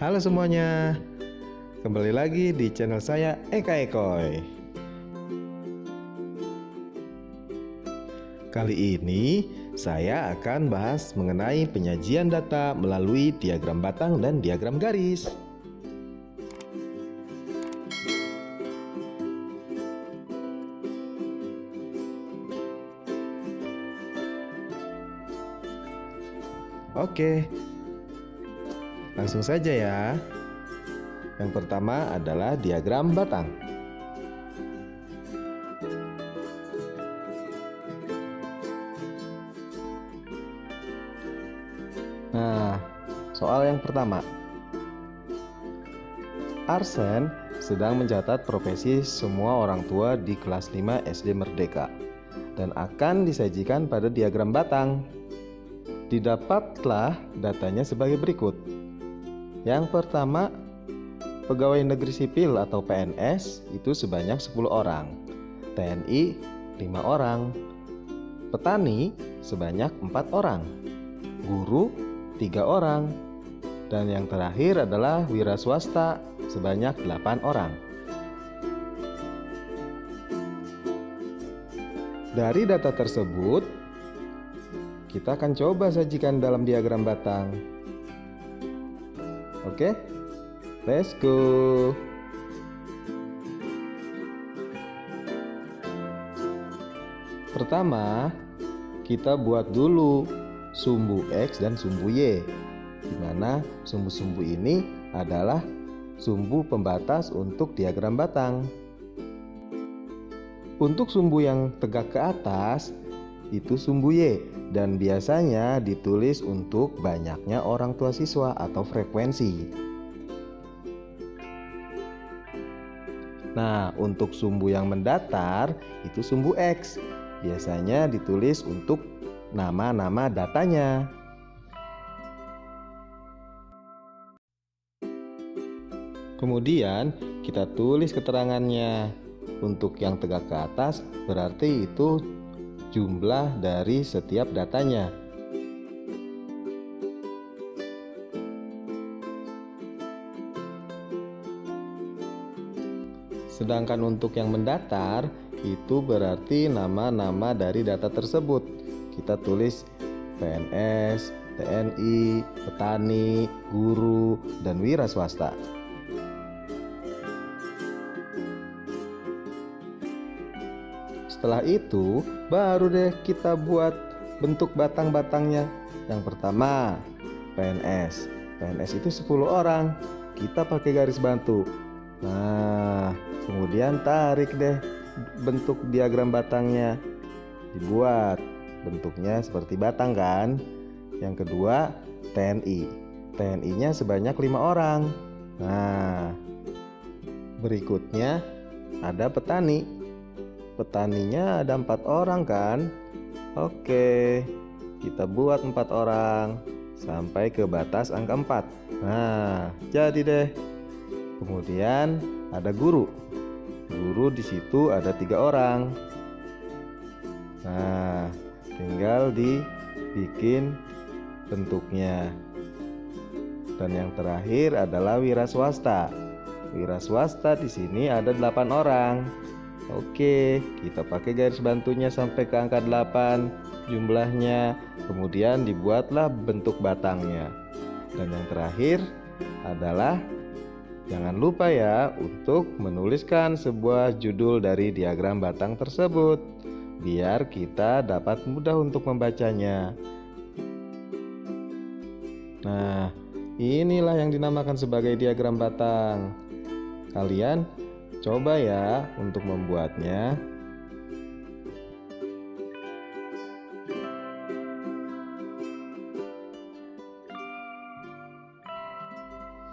Halo semuanya, kembali lagi di channel saya Eka Ekoy. Kali ini saya akan bahas mengenai penyajian data melalui diagram batang dan diagram garis. Oke, langsung saja ya. Yang pertama adalah diagram batang. Nah, soal yang pertama. Arsen sedang mencatat profesi semua orang tua di kelas 5 SD Merdeka dan akan disajikan pada diagram batang. Didapatlah datanya sebagai berikut. Yang pertama, pegawai negeri sipil atau PNS itu sebanyak 10 orang, TNI 5 orang, petani sebanyak 4 orang, guru 3 orang, dan yang terakhir adalah wira swasta sebanyak 8 orang. Dari data tersebut, kita akan coba sajikan dalam diagram batang. Oke, let's go. Pertama, kita buat dulu sumbu X dan sumbu Y, di mana sumbu-sumbu ini adalah sumbu pembatas untuk diagram batang. Untuk sumbu yang tegak ke atas, itu sumbu Y, dan biasanya ditulis untuk banyaknya orang tua siswa atau frekuensi. Nah, untuk sumbu yang mendatar itu sumbu X, biasanya ditulis untuk nama-nama datanya. Kemudian kita tulis keterangannya. Untuk yang tegak ke atas berarti itu jumlah dari setiap datanya. Sedangkan untuk yang mendatar itu berarti nama-nama dari data tersebut. Kita tulis PNS, TNI, petani, guru, dan wira swasta. Setelah itu, baru deh kita buat bentuk batang-batangnya. Yang pertama, PNS. PNS itu 10 orang. Kita pakai garis bantu. Nah, kemudian tarik deh bentuk diagram batangnya. Dibuat bentuknya seperti batang kan. Yang kedua, TNI. TNI-nya sebanyak 5 orang. Nah, berikutnya ada petani. Petaninya ada 4 orang kan? Oke, kita buat 4 orang sampai ke batas angka 4. Nah, jadi deh. Kemudian ada guru. Guru di situ ada 3 orang. Nah, tinggal dibikin bentuknya. Dan yang terakhir adalah wira swasta. Wira swasta di sini ada 8 orang. Oke, kita pakai garis bantunya sampai ke angka 8 jumlahnya. Kemudian dibuatlah bentuk batangnya. Dan yang terakhir adalah jangan lupa ya untuk menuliskan sebuah judul dari diagram batang tersebut, biar kita dapat mudah untuk membacanya. Nah, inilah yang dinamakan sebagai diagram batang. Kalian coba ya untuk membuatnya.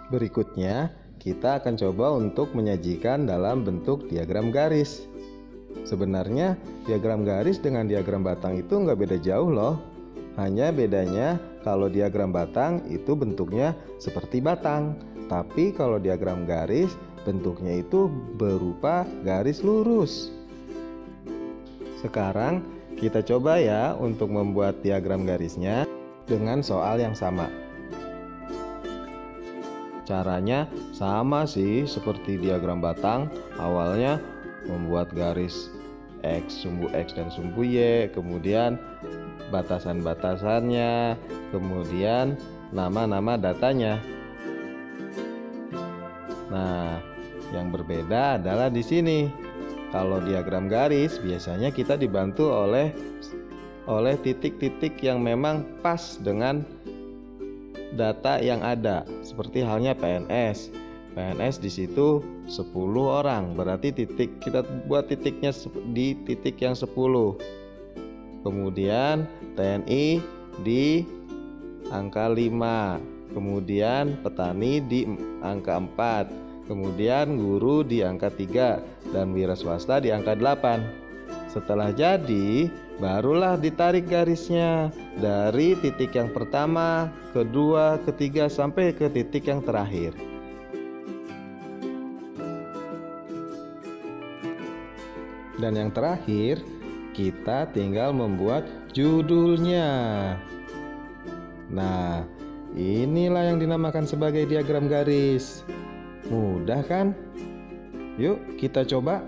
Berikutnya, kita akan coba untuk menyajikan dalam bentuk diagram garis. Sebenarnya, diagram garis dengan diagram batang itu nggak beda jauh loh. Hanya bedanya kalau diagram batang itu bentuknya seperti batang. Tapi kalau diagram garis bentuknya itu berupa garis lurus. Sekarang kita coba ya untuk membuat diagram garisnya dengan soal yang sama. Caranya sama sih seperti diagram batang. Awalnya membuat garis X, sumbu X dan sumbu Y, kemudian batasan-batasannya, kemudian nama-nama datanya. Nah, yang berbeda adalah di sini. Kalau diagram garis biasanya kita dibantu oleh titik-titik yang memang pas dengan data yang ada, seperti halnya PNS. PNS di situ 10 orang, berarti kita buat titiknya di titik yang 10. Kemudian TNI di angka 5, kemudian petani di angka 4, kemudian guru di angka 3, dan wira swasta di angka 8. Setelah jadi, barulah ditarik garisnya dari titik yang pertama, kedua, ketiga, sampai ke titik yang terakhir. Dan yang terakhir, kita tinggal membuat judulnya. Nah, inilah yang dinamakan sebagai diagram garis. Mudah kan? Yuk kita coba.